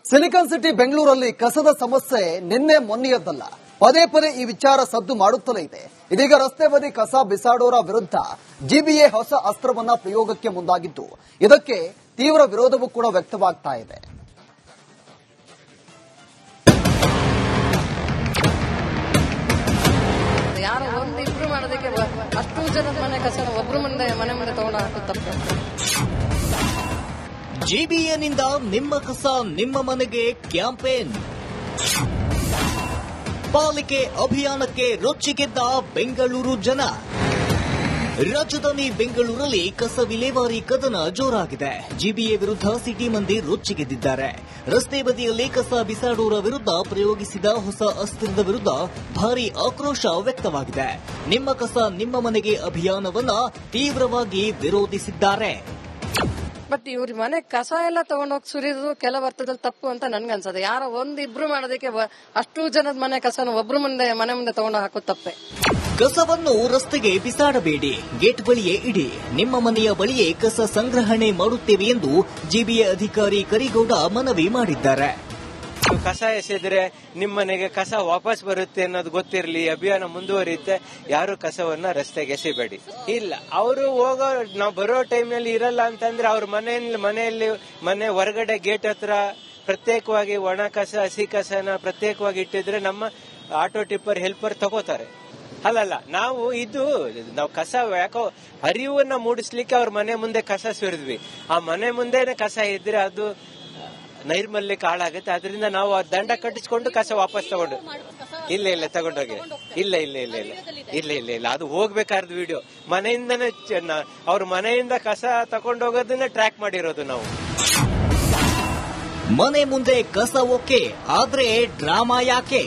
Silicon city ಬೆಂಗಳೂರಲ್ಲಿ ಕಸದ ಸಮಸ್ಯೆ ನಿನ್ನೆ ಮೊನ್ನೆಯದ್ದಲ್ಲ. ಪದೇ ಪದೇ ಈ ವಿಚಾರ ಸದ್ದು ಮಾಡುತ್ತಲೇ ಇದೆ. ಇದೀಗ ರಸ್ತೆ ಬದಿ ಕಸ ಬಿಸಾಡೋರ ವಿರುದ್ಧ ಜಿಬಿಎ ಹೊಸ ಅಸ್ತ್ರವನ್ನ ಪ್ರಯೋಗಕ್ಕೆ ಮುಂದಾಗಿದ್ದು, ಇದಕ್ಕೆ ತೀವ್ರ ವಿರೋಧವೂ ಕೂಡ ವ್ಯಕ್ತವಾಗ್ತಾ ಇದೆ. ಯಾರು ಒಂದಿಬ್ರು ಮಾಡೋದಕ್ಕೆ ಅಷ್ಟು ಜನದ ಮನೆ ಕಸ ಒಬ್ರು ಮನೆ ಮುಂದೆ ತಗೊಂಡು ಹಾಕುತ್ತೆ. ಜಿಬಿಎನಿಂದ ನಿಮ್ಮ ಕಸ ನಿಮ್ಮ ಮನೆಗೆ ಕ್ಯಾಂಪೇನ್. ಪಾಲಿಕೆ ಅಭಿಯಾನಕ್ಕೆ ರೊಚ್ಚಿಗೆದ್ದ ಬೆಂಗಳೂರು ಜನ. ರಾಜಧಾನಿ ಬೆಂಗಳೂರಲ್ಲಿ ಕಸ ವಿಲೇವಾರಿ ಕದನ ಜೋರಾಗಿದೆ. ಜಿಬಿಎ ವಿರುದ್ಧ ಸಿಟಿ ಮಂದಿ ರೊಚ್ಚಿಗೆದ್ದಿದ್ದಾರೆ. ರಸ್ತೆ ಬದಿಯಲ್ಲಿ ಕಸ ಬಿಸಾಡೋರ ವಿರುದ್ಧ ಪ್ರಯೋಗಿಸಿದ ಹೊಸ ಅಸ್ತ್ರದ ವಿರುದ್ಧ ಭಾರೀ ಆಕ್ರೋಶ ವ್ಯಕ್ತವಾಗಿದೆ. ನಿಮ್ಮ ಕಸ ನಿಮ್ಮ ಮನೆಗೆ ಅಭಿಯಾನವನ್ನ ತೀವ್ರವಾಗಿ ವಿರೋಧಿಸಿದ್ದಾರೆ. ಬಟ್ ಇವ್ರ ಮನೆ ಕಸ ಎಲ್ಲ ತಗೊಂಡೋಗಿ ಸುರಿದು ಕೆಲವು ಅರ್ಥದಲ್ಲಿ ತಪ್ಪು ಅಂತ ನನ್ಗನ್ಸದೆ. ಯಾರೋ ಒಂದಿಬ್ರು ಮಾಡೋದಕ್ಕೆ ಅಷ್ಟು ಜನದ ಮನೆ ಕಸನ ಒಬ್ರು ಮನೆ ಮುಂದೆ ತಗೊಂಡು ಹಾಕೋದು ತಪ್ಪೆ. ಕಸವನ್ನು ರಸ್ತೆಗೆ ಬಿಸಾಡಬೇಡಿ, ಗೇಟ್ ಬಳಿಯೇ ಇಡಿ. ನಿಮ್ಮ ಮನೆಯ ಬಳಿಯೇ ಕಸ ಸಂಗ್ರಹಣೆ ಮಾಡುತ್ತೇವೆ ಎಂದು ಜಿಬಿಎ ಅಧಿಕಾರಿ ಕರಿಗೌಡ ಮನವಿ ಮಾಡಿದ್ದಾರೆ. ಕಸ ಎಸೆದ್ರೆ ನಿಮ್ಮ ಮನೆಗೆ ಕಸ ವಾಪಸ್ ಬರುತ್ತೆ ಅನ್ನೋದು ಗೊತ್ತಿರಲಿ, ಅಭಿಯಾನ ಮುಂದುವರಿಯುತ್ತೆ. ಯಾರು ಕಸವನ್ನ ರಸ್ತೆಗೆ ಎಸೆಬೇಡಿ. ಇಲ್ಲ, ಅವರು ಹೋಗೋ ನಾವು ಬರೋ ಟೈಮ್ನಲ್ಲಿ ಇರಲ್ಲ ಅಂತಂದ್ರೆ ಅವ್ರ ಮನೆ ಹೊರಗಡೆ ಗೇಟ್ ಹತ್ರ ಪ್ರತ್ಯೇಕವಾಗಿ ಒಣ ಕಸ ಹಸಿ ಕಸನ ಪ್ರತ್ಯೇಕವಾಗಿ ಇಟ್ಟಿದ್ರೆ ನಮ್ಮ ಆಟೋ ಟಿಪ್ಪರ್ ಹೆಲ್ಪರ್ ತಗೋತಾರೆ. ಅಲ್ಲಲ್ಲ, ನಾವು ಕಸ ಯಾಕೋ ಅರಿವನ್ನ ಮೂಡಿಸ್ಲಿಕ್ಕೆ ಅವ್ರ ಮನೆ ಮುಂದೆ ಕಸ ಸುರಿದ್ವಿ. ಆ ಮನೆ ಮುಂದೆನೆ ಕಸ ಇದ್ರೆ ಅದು ನೈರ್ಮಲ್ಯಕ್ಕೆ ಹಾಳಾಗುತ್ತೆ. ಅದರಿಂದ ನಾವು ಆ ದಂಡ ಕಟ್ಟಿಸ್ಕೊಂಡು ಕಸ ವಾಪಸ್ ತಗೊಂಡು ಇಲ್ಲ ತಗೊಂಡೋಗಿ ಇಲ್ಲ ಅದು ಹೋಗ್ಬೇಕಾದ ವಿಡಿಯೋ ಮನೆಯಿಂದನೇ ಅವ್ರ ಮನೆಯಿಂದ ಕಸ ತಗೊಂಡೋಗೋದನ್ನ ಟ್ರ್ಯಾಕ್ ಮಾಡಿರೋದು ನಾವು. ಮನೆ ಮುಂದೆ ಕಸ ಓಕೆ, ಆದ್ರೆ ಡ್ರಾಮಾ ಯಾಕೆ?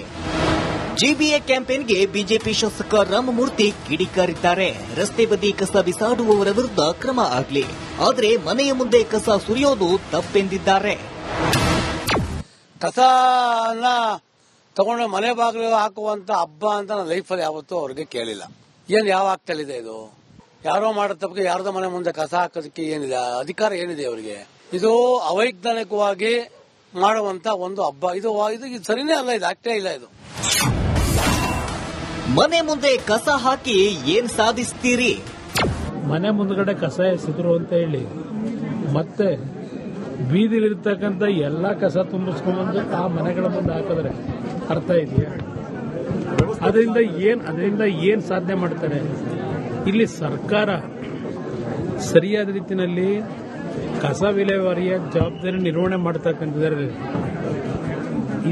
ಜಿಬಿಎ ಕ್ಯಾಂಪೇನ್ಗೆ ಬಿಜೆಪಿ ಶಾಸಕ ರಾಮಮೂರ್ತಿ ಕಿಡಿಕಾರಿದ್ದಾರೆ. ರಸ್ತೆ ಬದಿ ಕಸ ಬಿಸಾಡುವವರ ವಿರುದ್ಧ ಕ್ರಮ ಆಗಲಿ, ಆದ್ರೆ ಮನೆಯ ಮುಂದೆ ಕಸ ಸುರಿಯೋದು ತಪ್ಪೆಂದಿದ್ದಾರೆ. ಕಸನ ತಗೊಂಡು ಮನೆ ಬಾಗಿಲು ಹಾಕುವಂತ ಹಬ್ಬ ಅಂತ ನನ್ನ ಲೈಫಲ್ಲಿ ಯಾವತ್ತೂ ಅವ್ರಿಗೆ ಕೇಳಿಲ್ಲ. ಯಾವ ಆಗ್ತಲಿದೆ ಇದು? ಯಾರೋ ಮಾಡೋ ತಪ್ಪಿಗೆ ಯಾರ್ದೋ ಮನೆ ಮುಂದೆ ಕಸ ಹಾಕೋದಕ್ಕೆ ಏನಿದೆ ಅಧಿಕಾರ, ಏನಿದೆ ಅವರಿಗೆ? ಇದು ಅವೈಜ್ಞಾನಿಕವಾಗಿ ಮಾಡುವಂತ ಒಂದು ಹಬ್ಬ. ಇದು ಸರಿನೇ ಅಲ್ಲ, ಇದು ಆಗ್ತೇ ಇಲ್ಲ. ಇದು ಮನೆ ಮುಂದೆ ಕಸ ಹಾಕಿ ಏನ್ ಸಾಧಿಸ್ತೀರಿ? ಮನೆ ಮುಂದ್ಗಡೆ ಕಸ ಎಸೆದ್ರು ಅಂತ ಹೇಳಿ ಮತ್ತೆ ಬೀದಿಲಿರ್ತಕ್ಕಂಥ ಎಲ್ಲಾ ಕಸ ತುಂಬಿಸ್ಕೊಂಡ್ಬಂದು ಆ ಮನೆಗಳ ಮುಂದೆ ಹಾಕಿದ್ರೆ ಅರ್ಥ ಇದೆಯಾ? ಅದರಿಂದ ಏನ್ ಸಾಧನೆ ಮಾಡ್ತಾರೆ? ಇಲ್ಲಿ ಸರ್ಕಾರ ಸರಿಯಾದ ರೀತಿಯಲ್ಲಿ ಕಸ ವಿಲೇವಾರಿಯ ಜವಾಬ್ದಾರಿ ನಿರ್ವಹಣೆ ಮಾಡ್ತಕ್ಕಂಥದ್ರಲ್ಲಿ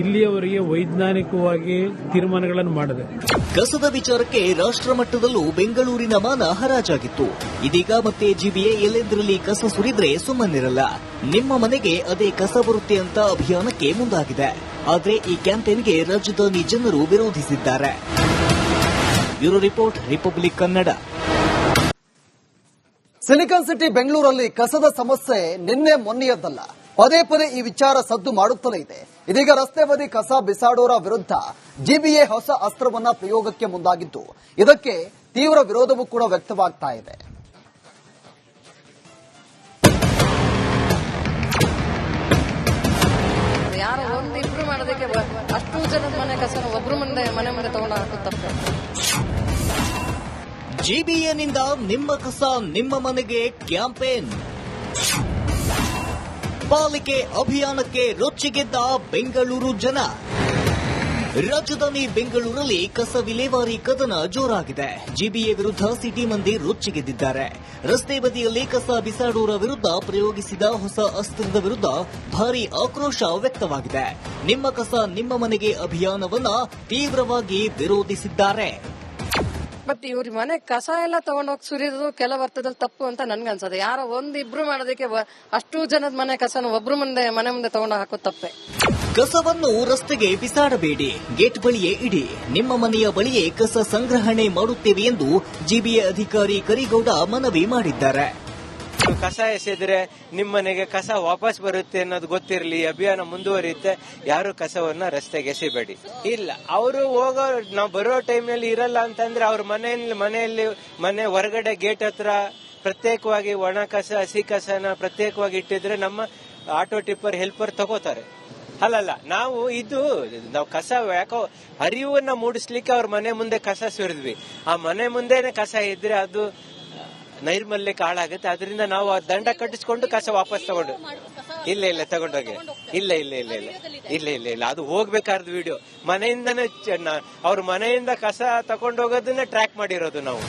ಇಲ್ಲಿಯವರೆಗೆ ವೈಜ್ಞಾನಿಕವಾಗಿ ತೀರ್ಮಾನಗಳನ್ನು ಮಾಡಿದೆ. ಕಸದ ವಿಚಾರಕ್ಕೆ ರಾಷ್ಟ್ರ ಮಟ್ಟದಲ್ಲೂ ಬೆಂಗಳೂರಿನ ಮಾನ ಹರಾಜಾಗಿತ್ತು. ಇದೀಗ ಮತ್ತೆ ಜಿಬಿಎ ಎಲ್ಲೆಂದರಲ್ಲಿ ಕಸ ಸುರಿದ್ರೆ ಸುಮ್ಮನಿರಲ್ಲ, ನಿಮ್ಮ ಮನೆಗೆ ಅದೇ ಕಸ ಬರುತ್ತೆ ಅಂತ ಅಭಿಯಾನಕ್ಕೆ ಮುಂದಾಗಿದೆ. ಆದರೆ ಈ ಕ್ಯಾಂಪೇನ್ಗೆ ರಾಜಧಾನಿ ಜನರು ವಿರೋಧಿಸಿದ್ದಾರೆ. Bureau report, Republic Kannada. Silicon city ಬೆಂಗಳೂರಲ್ಲಿ ಕಸದ ಸಮಸ್ಯೆ ನಿನ್ನೆ ಮೊನ್ನೆಯದ್ದಲ್ಲ. ಪದೇ ಪದೇ ಈ ವಿಚಾರ ಸದ್ದು ಮಾಡುತ್ತಲೇ ಇದೆ. ಇದೀಗ ರಸ್ತೆ ಬದಿ ಕಸ ಬಿಸಾಡೋರ ವಿರುದ್ಧ ಜಿಬಿಎ ಹೊಸ ಅಸ್ತ್ರವನ್ನ ಪ್ರಯೋಗಕ್ಕೆ ಮುಂದಾಗಿದ್ದು, ಇದಕ್ಕೆ ತೀವ್ರ ವಿರೋಧವೂ ಕೂಡ ವ್ಯಕ್ತವಾಗ್ತಾ ಇದೆ. ಯಾರೋ ಒಂದಿಬ್ರು ಮಾಡೋದಕ್ಕೆ ಅಷ್ಟು ಜನದ ಮನೆ ಕಸನ ಒಬ್ರು ಮನೆ ಮುಂದೆ ತಗೊಂಡು ಹಾಕೋದು ತಪ್ಪೆ. ಜಿಬಿಎನಿಂದ ನಿಮ್ಮ ಕಸ ನಿಮ್ಮ ಮನೆಗೆ ಕ್ಯಾಂಪೇನ್. ಪಾಲಿಕೆ ಅಭಿಯಾನಕ್ಕೆ ರೊಚ್ಚಿಗೆದ್ದ ಬೆಂಗಳೂರು ಜನ. ರಾಜಧಾನಿ ಬೆಂಗಳೂರಲ್ಲಿ ಕಸ ವಿಲೇವಾರಿ ಕದನ ಜೋರಾಗಿದೆ. ಜಿಬಿಎ ವಿರುದ್ಧ ಸಿಟಿ ಮಂದಿ ರೊಚ್ಚಿಗೆದ್ದಿದ್ದಾರೆ. ರಸ್ತೆ ಬದಿಯಲ್ಲಿ ಕಸ ಬಿಸಾಡೋರ ವಿರುದ್ಧ ಪ್ರಯೋಗಿಸಿದ ಹೊಸ ಅಸ್ತ್ರದ ವಿರುದ್ಧ ಭಾರೀ ಆಕ್ರೋಶ ವ್ಯಕ್ತವಾಗಿದೆ. ನಿಮ್ಮ ಕಸ ನಿಮ್ಮ ಮನೆಗೆ ಅಭಿಯಾನವನ್ನ ತೀವ್ರವಾಗಿ ವಿರೋಧಿಸಿದ್ದಾರೆ. ಬಟ್ ಇವ್ರ ಮನೆ ಕಸ ಎಲ್ಲ ತಗೊಂಡೋಗಿ ಸುರಿದು ಕೆಲವು ಅರ್ಥದಲ್ಲಿ ತಪ್ಪು ಅಂತ ನನ್ಗನ್ಸದೆ. ಯಾರೋ ಒಂದಿಬ್ರು ಮಾಡೋದಕ್ಕೆ ಅಷ್ಟು ಜನದ ಮನೆ ಕಸನ ಒಬ್ರು ಮನೆ ಮುಂದೆ ತಗೊಂಡು ಹಾಕೋದು ತಪ್ಪೆ. ಕಸವನ್ನು ರಸ್ತೆಗೆ ಬಿಸಾಡಬೇಡಿ, ಗೇಟ್ ಬಳಿಯೇ ಇಡಿ. ನಿಮ್ಮ ಮನೆಯ ಬಳಿಯೇ ಕಸ ಸಂಗ್ರಹಣೆ ಮಾಡುತ್ತೇವೆ ಎಂದು ಜಿಬಿಎ ಅಧಿಕಾರಿ ಕರಿಗೌಡ ಮನವಿ ಮಾಡಿದ್ದಾರೆ. ಕಸ ಎಸೆದ್ರೆ ನಿಮ್ಮ ಮನೆಗೆ ಕಸ ವಾಪಸ್ ಬರುತ್ತೆ ಅನ್ನೋದು ಗೊತ್ತಿರಲಿ, ಅಭಿಯಾನ ಮುಂದುವರಿಯುತ್ತೆ. ಯಾರು ಕಸವನ್ನ ರಸ್ತೆಗೆ ಎಸೆಬೇಡಿ. ಇಲ್ಲ, ಅವರು ಹೋಗೋ ನಾವು ಬರೋ ಟೈಮ್ನಲ್ಲಿ ಇರಲ್ಲ ಅಂತಂದ್ರೆ ಅವ್ರ ಮನೆ ಹೊರಗಡೆ ಗೇಟ್ ಹತ್ರ ಪ್ರತ್ಯೇಕವಾಗಿ ಒಣ ಕಸ ಹಸಿ ಕಸನ ಪ್ರತ್ಯೇಕವಾಗಿ ಇಟ್ಟಿದ್ರೆ ನಮ್ಮ ಆಟೋ ಟಿಪ್ಪರ್ ಹೆಲ್ಪರ್ ತಗೋತಾರೆ. ಅಲ್ಲಲ್ಲ, ನಾವು ಕಸ ಯಾಕೋ ಅರಿವನ್ನ ಮೂಡಿಸ್ಲಿಕ್ಕೆ ಅವ್ರ ಮನೆ ಮುಂದೆ ಕಸ ಸುರಿದ್ವಿ. ಆ ಮನೆ ಮುಂದೆನೆ ಕಸ ಇದ್ರೆ ಅದು ನೈರ್ಮಲ್ಯಕ್ಕೆ ಹಾಳಾಗುತ್ತೆ. ಅದರಿಂದ ನಾವು ಆ ದಂಡ ಕಟ್ಟಿಸ್ಕೊಂಡು ಕಸ ವಾಪಸ್ ತಗೊಂಡು ಇಲ್ಲ ತಗೊಂಡೋಗಿ ಇಲ್ಲ ಅದು ಹೋಗ್ಬೇಕಾದ ವಿಡಿಯೋ ಮನೆಯಿಂದನೇ ಅವ್ರ ಮನೆಯಿಂದ ಕಸ ತಗೊಂಡೋಗೋದನ್ನ ಟ್ರ್ಯಾಕ್ ಮಾಡಿರೋದು ನಾವು.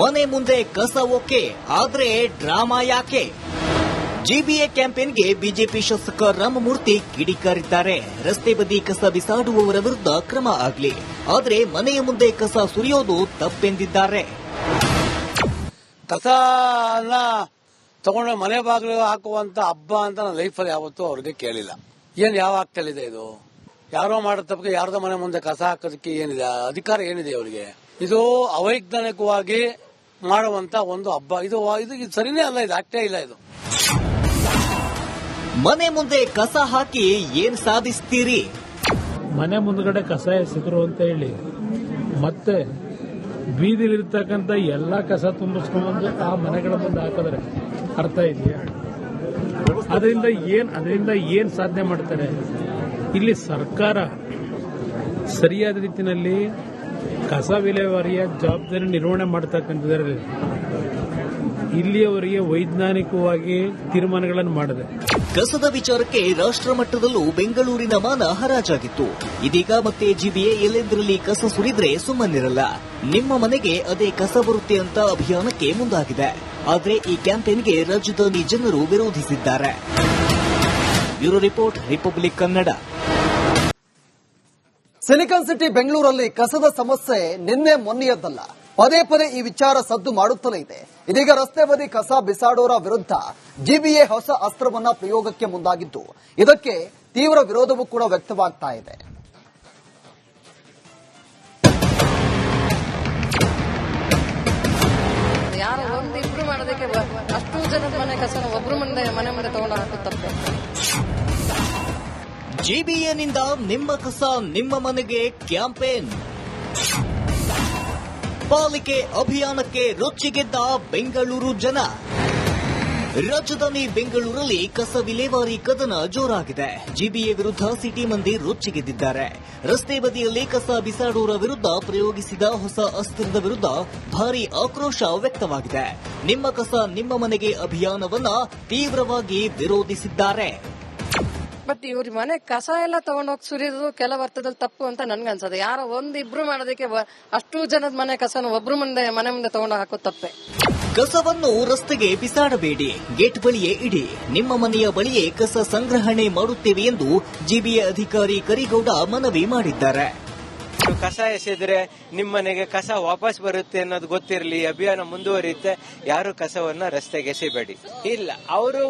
ಮನೆ ಮುಂದೆ ಕಸ ಓಕೆ, ಆದ್ರೆ ಡ್ರಾಮಾ ಯಾಕೆ? ಜಿಬಿಎ ಕ್ಯಾಂಪೇನ್ಗೆ ಬಿಜೆಪಿ ಶಾಸಕ ರಾಮಮೂರ್ತಿ ಕಿಡಿಕಾರಿದ್ದಾರೆ. ರಸ್ತೆ ಬದಿ ಕಸ ಬಿಸಾಡುವವರ ವಿರುದ್ಧ ಕ್ರಮ ಆಗಲಿ, ಆದ್ರೆ ಮನೆಯ ಮುಂದೆ ಕಸ ಸುರಿಯೋದು ತಪ್ಪೆಂದಿದ್ದಾರೆ. ಕಸನ ತಗೊಂಡು ಮನೆ ಬಾಗಿಲು ಹಾಕುವಂತ ಹಬ್ಬ ಅಂತ ನನ್ನ ಲೈಫಲ್ಲಿ ಯಾವತ್ತೂ ಅವ್ರಿಗೆ ಕೇಳಿಲ್ಲ. ಯಾವ ಆಗ್ತಲಿದೆ ಇದು? ಯಾರೋ ಮಾಡೋ ತಪ್ಪಿಗೆ ಯಾರ್ದೋ ಮನೆ ಮುಂದೆ ಕಸ ಹಾಕೋದಕ್ಕೆ ಏನಿದೆ ಅಧಿಕಾರ, ಏನಿದೆ ಅವರಿಗೆ? ಇದು ಅವೈಜ್ಞಾನಿಕವಾಗಿ ಮಾಡುವಂತ ಒಂದು ಹಬ್ಬ. ಇದು ಸರಿನೇ ಅಲ್ಲ, ಇದು ಆಗ್ತೇ ಇಲ್ಲ. ಇದು ಮನೆ ಮುಂದೆ ಕಸ ಹಾಕಿ ಏನ್ ಸಾಧಿಸ್ತೀರಿ? ಮನೆ ಮುಂದ್ಗಡೆ ಕಸ ಎಸೆದ್ರು ಅಂತ ಹೇಳಿ ಮತ್ತೆ ಬೀದಿಲಿರ್ತಕ್ಕಂಥ ಎಲ್ಲಾ ಕಸ ತುಂಬಿಸ್ಕೊಂಡ್ಬಂದು ಆ ಮನೆಗಳ ಮುಂದೆ ಹಾಕಿದ್ರೆ ಅರ್ಥ ಇದೆಯಾ? ಅದರಿಂದ ಏನ್ ಸಾಧನೆ ಮಾಡ್ತಾರೆ? ಇಲ್ಲಿ ಸರ್ಕಾರ ಸರಿಯಾದ ರೀತಿಯಲ್ಲಿ ಕಸ ವಿಲೇವಾರಿಯ ಜವಾಬ್ದಾರಿ ನಿರ್ವಹಣೆ ಮಾಡತಕ್ಕಂಥದ್ರಲ್ಲಿ ಇಲ್ಲಿಯವರೆಗೆ ವೈಜ್ಞಾನಿಕವಾಗಿ ತೀರ್ಮಾನಗಳನ್ನು ಮಾಡಿದೆ. ಕಸದ ವಿಚಾರಕ್ಕೆ ರಾಷ್ಟ್ರ ಮಟ್ಟದಲ್ಲೂ ಬೆಂಗಳೂರಿನ ಮಾನ ಹರಾಜಾಗಿತ್ತು. ಇದೀಗ ಮತ್ತೆ ಜಿಬಿಎ ಎಲ್ಲೆಂದರಲ್ಲಿ ಕಸ ಸುರಿದ್ರೆ ಸುಮ್ಮನಿರಲ್ಲ, ನಿಮ್ಮ ಮನೆಗೆ ಅದೇ ಕಸ ಬರುತ್ತೆ ಅಂತ ಅಭಿಯಾನಕ್ಕೆ ಮುಂದಾಗಿದೆ. ಆದರೆ ಈ ಕ್ಯಾಂಪೇನ್ಗೆ ರಾಜಧಾನಿ ಜನರು ವಿರೋಧಿಸಿದ್ದಾರೆ. Bureau report, Republic Kannada. Silicon city ಬೆಂಗಳೂರಲ್ಲಿ ಕಸದ ಸಮಸ್ಯೆ ನಿನ್ನೆ ಮೊನ್ನೆಯದ್ದಲ್ಲ. ಪದೇ ಪದೇ ಈ ವಿಚಾರ ಸದ್ದು ಮಾಡುತ್ತಲೇ ಇದೆ. ಇದೀಗ ರಸ್ತೆ ಬದಿ ಕಸ ಬಿಸಾಡೋರ ವಿರುದ್ಧ ಜಿಬಿಎ ಹೊಸ ಅಸ್ತ್ರವನ್ನ ಪ್ರಯೋಗಕ್ಕೆ ಮುಂದಾಗಿದ್ದು, ಇದಕ್ಕೆ ತೀವ್ರ ವಿರೋಧವೂ ಕೂಡ ವ್ಯಕ್ತವಾಗ್ತಾ ಇದೆ. ಯಾರೋ ಒಂದಿಬ್ರು ಮಾಡೋದಕ್ಕೆ ಅಷ್ಟು ಜನದ ಮನೆ ಕಸನ ಒಬ್ರು ಮನೆ ಮುಂದೆ ತಗೊಂಡು ಹಾಕೋದು ತಪ್ಪು. ಜಿಬಿಎನಿಂದ ನಿಮ್ಮ ಕಸ ನಿಮ್ಮ ಮನೆಗೆ ಕ್ಯಾಂಪೇನ್. ಪಾಲಿಕೆ ಅಭಿಯಾನಕ್ಕೆ ರೊಚ್ಚಿಗೆದ್ದ ಬೆಂಗಳೂರು ಜನ. ರಾಜಧಾನಿ ಬೆಂಗಳೂರಲ್ಲಿ ಕಸ ವಿಲೇವಾರಿ ಕದನ ಜೋರಾಗಿದೆ. ಜಿಬಿಎ ವಿರುದ್ಧ ಸಿಟಿ ಮಂದಿ ರೊಚ್ಚಿಗೆದ್ದಿದ್ದಾರೆ. ರಸ್ತೆ ಬದಿಯಲ್ಲಿ ಕಸ ಬಿಸಾಡುವವರ ವಿರುದ್ಧ ಪ್ರಯೋಗಿಸಿದ ಹೊಸ ಅಸ್ತ್ರದ ವಿರುದ್ಧ ಭಾರೀ ಆಕ್ರೋಶ ವ್ಯಕ್ತವಾಗಿದೆ. ನಿಮ್ಮ ಕಸ ನಿಮ್ಮ ಮನೆಗೆ ಅಭಿಯಾನವನ್ನ ತೀವ್ರವಾಗಿ ವಿರೋಧಿಸಿದ್ದಾರೆ. ಬಟ್ ಇವ್ರ ಮನೆ ಕಸ ಎಲ್ಲ ತಗೊಂಡೋಗಿ ಸುರಿಯೋದು ಕೆಲವು ಅರ್ಥದಲ್ಲಿ ತಪ್ಪು ಅಂತ ನನ್ಗನ್ಸದೆ. ಯಾರೋ ಒಂದಿಬ್ರು ಮಾಡೋದಕ್ಕೆ ಅಷ್ಟು ಜನದ ಮನೆ ಕಸನ ಒಬ್ರು ಮನೆ ಮುಂದೆ ತಗೊಂಡು ಹಾಕೋದು ತಪ್ಪೆ. ಕಸವನ್ನು ರಸ್ತೆಗೆ ಬಿಸಾಡಬೇಡಿ, ಗೇಟ್ ಬಳಿಯೇ ಇಡಿ. ನಿಮ್ಮ ಮನೆಯ ಬಳಿಯೇ ಕಸ ಸಂಗ್ರಹಣೆ ಮಾಡುತ್ತೇವೆ ಎಂದು ಜಿಬಿಎ ಅಧಿಕಾರಿ ಕರಿಗೌಡ ಮನವಿ ಮಾಡಿದ್ದಾರೆ. ಕಸ ಎಸೆದ್ರೆ ನಿಮ್ಮ ಮನೆಗೆ ಕಸ ವಾಪಸ್ ಬರುತ್ತೆ ಅನ್ನೋದು ಗೊತ್ತಿರಲಿ, ಅಭಿಯಾನ ಮುಂದುವರಿಯುತ್ತೆ. ಯಾರು ಕಸವನ್ನ ರಸ್ತೆಗೆ ಎಸೆಬೇಡಿ. ಇಲ್ಲ, ಅವರು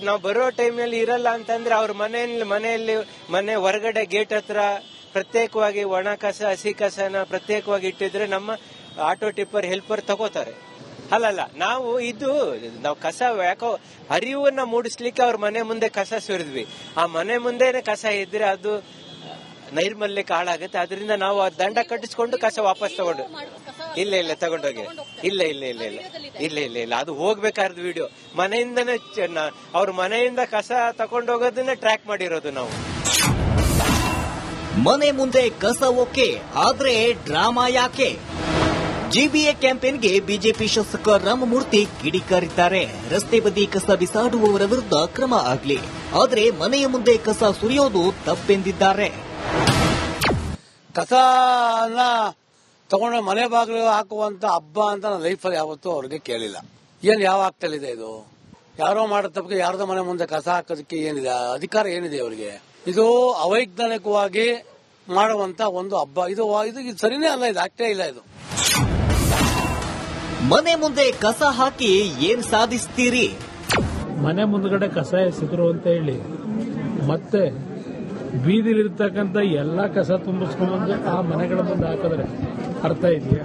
ನಾವು ಬರೋ ಟೈಮ್ನಲ್ಲಿ ಇರಲ್ಲ ಅಂತಂದ್ರೆ ಅವ್ರ ಮನೆ ಹೊರಗಡೆ ಗೇಟ್ ಹತ್ರ ಪ್ರತ್ಯೇಕವಾಗಿ ಒಣ ಕಸ ಹಸಿ ಕಸನ ಪ್ರತ್ಯೇಕವಾಗಿ ಇಟ್ಟಿದ್ರೆ ನಮ್ಮ ಆಟೋ ಟಿಪ್ಪರ್ ಹೆಲ್ಪರ್ ತಗೋತಾರೆ. ಅಲ್ಲಲ್ಲ, ನಾವು ಕಸ ಯಾಕೋ ಅರಿವನ್ನ ಮೂಡಿಸ್ಲಿಕ್ಕೆ ಅವ್ರ ಮನೆ ಮುಂದೆ ಕಸ ಸುರಿದ್ವಿ. ಆ ಮನೆ ಮುಂದೆನೆ ಕಸ ಇದ್ರೆ ಅದು ನೈರ್ಮಲ್ಯಕ್ಕೆ ಹಾಳಾಗುತ್ತೆ. ಅದರಿಂದ ನಾವು ಆ ದಂಡ ಕಟ್ಟಿಸ್ಕೊಂಡು ಕಸ ವಾಪಸ್ ತಗೊಂಡು ಇಲ್ಲ ತಗೊಂಡೋಗಿ ಇಲ್ಲ ಅದು ಹೋಗ್ಬೇಕಾದ ವಿಡಿಯೋ ಮನೆಯಿಂದನೇ ಅವ್ರ ಮನೆಯಿಂದ ಕಸ ತಗೊಂಡೋಗೋದನ್ನ ಟ್ರ್ಯಾಕ್ ಮಾಡಿರೋದು ನಾವು. ಮನೆ ಮುಂದೆ ಕಸ ಓಕೆ, ಆದ್ರೆ ಡ್ರಾಮಾ ಯಾಕೆ? ಜಿಬಿಎ ಕ್ಯಾಂಪೇನ್ಗೆ ಬಿಜೆಪಿ ಶಾಸಕ ರಾಮಮೂರ್ತಿ ಕಿಡಿಕಾರಿದ್ದಾರೆ. ರಸ್ತೆ ಬದಿ ಕಸ ಬಿಸಾಡುವವರ ವಿರುದ್ಧ ಕ್ರಮ ಆಗಲಿ, ಆದ್ರೆ ಮನೆಯ ಮುಂದೆ ಕಸ ಸುರಿಯೋದು ತಪ್ಪೆಂದಿದ್ದಾರೆ. ಕಸನ ತಗೊಂಡು ಮನೆ ಬಾಗಿಲು ಹಾಕುವಂತ ಹಬ್ಬ ಅಂತ ನನ್ನ ಲೈಫಲ್ಲಿ ಯಾವತ್ತೂ ಅವ್ರಿಗೆ ಕೇಳಿಲ್ಲ. ಯಾವ ಆಗ್ತಲಿದೆ ಇದು? ಯಾರೋ ಮಾಡೋ ತಪ್ಪಿಗೆ ಯಾರ್ದೋ ಮನೆ ಮುಂದೆ ಕಸ ಹಾಕೋದಕ್ಕೆ ಏನಿದೆ ಅಧಿಕಾರ, ಏನಿದೆ ಅವರಿಗೆ? ಇದು ಅವೈಜ್ಞಾನಿಕವಾಗಿ ಮಾಡುವಂತ ಒಂದು ಹಬ್ಬ. ಇದು ಸರಿನೇ ಅಲ್ಲ, ಇದು ಆಗ್ತೇ ಇಲ್ಲ. ಇದು ಮನೆ ಮುಂದೆ ಕಸ ಹಾಕಿ ಏನ್ ಸಾಧಿಸ್ತೀರಿ? ಮನೆ ಮುಂದ್ಗಡೆ ಕಸ ಎಸೆದ್ರು ಅಂತ ಹೇಳಿ ಮತ್ತೆ ಬೀದಿಲಿರ್ತಕ್ಕಂಥ ಎಲ್ಲಾ ಕಸ ತುಂಬಿಸ್ಕೊಂಡ್ಬಂದು ಆ ಮನೆಗಳ ಮುಂದೆ ಹಾಕಿದ್ರೆ ಅರ್ಥ ಇದೆಯಾ?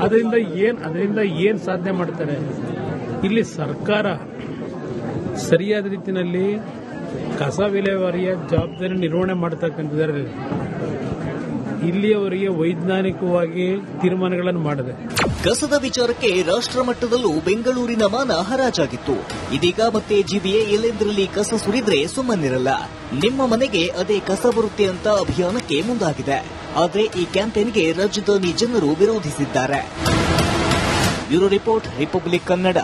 ಅದರಿಂದ ಏನ್ ಸಾಧನೆ ಮಾಡ್ತಾರೆ? ಇಲ್ಲಿ ಸರ್ಕಾರ ಸರಿಯಾದ ರೀತಿಯಲ್ಲಿ ಕಸ ವಿಲೇವಾರಿಯ ಜವಾಬ್ದಾರಿ ನಿರ್ವಹಣೆ ಮಾಡತಕ್ಕಂಥದ್ರಲ್ಲಿ ಇಲ್ಲಿಯವರೆಗೆ ವೈಜ್ಞಾನಿಕವಾಗಿ ತೀರ್ಮಾನಗಳನ್ನು ಮಾಡಿದೆ. ಕಸದ ವಿಚಾರಕ್ಕೆ ರಾಷ್ಟ್ರ ಮಟ್ಟದಲ್ಲೂ ಬೆಂಗಳೂರಿನ ಮಾನ ಹರಾಜಾಗಿತ್ತು. ಇದೀಗ ಮತ್ತೆ ಜಿಬಿಎ ಎಲ್ಲೆಂದರಲ್ಲಿ ಕಸ ಸುರಿದ್ರೆ ಸುಮ್ಮನಿರಲ್ಲ, ನಿಮ್ಮ ಮನೆಗೆ ಅದೇ ಕಸ ಬರುತ್ತೆ ಅಂತ ಅಭಿಯಾನಕ್ಕೆ ಮುಂದಾಗಿದೆ. ಆದರೆ ಈ ಕ್ಯಾಂಪೇನ್ಗೆ ರಾಜಧಾನಿ ಜನರು ವಿರೋಧಿಸಿದ್ದಾರೆ. Bureau report, Republic Kannada.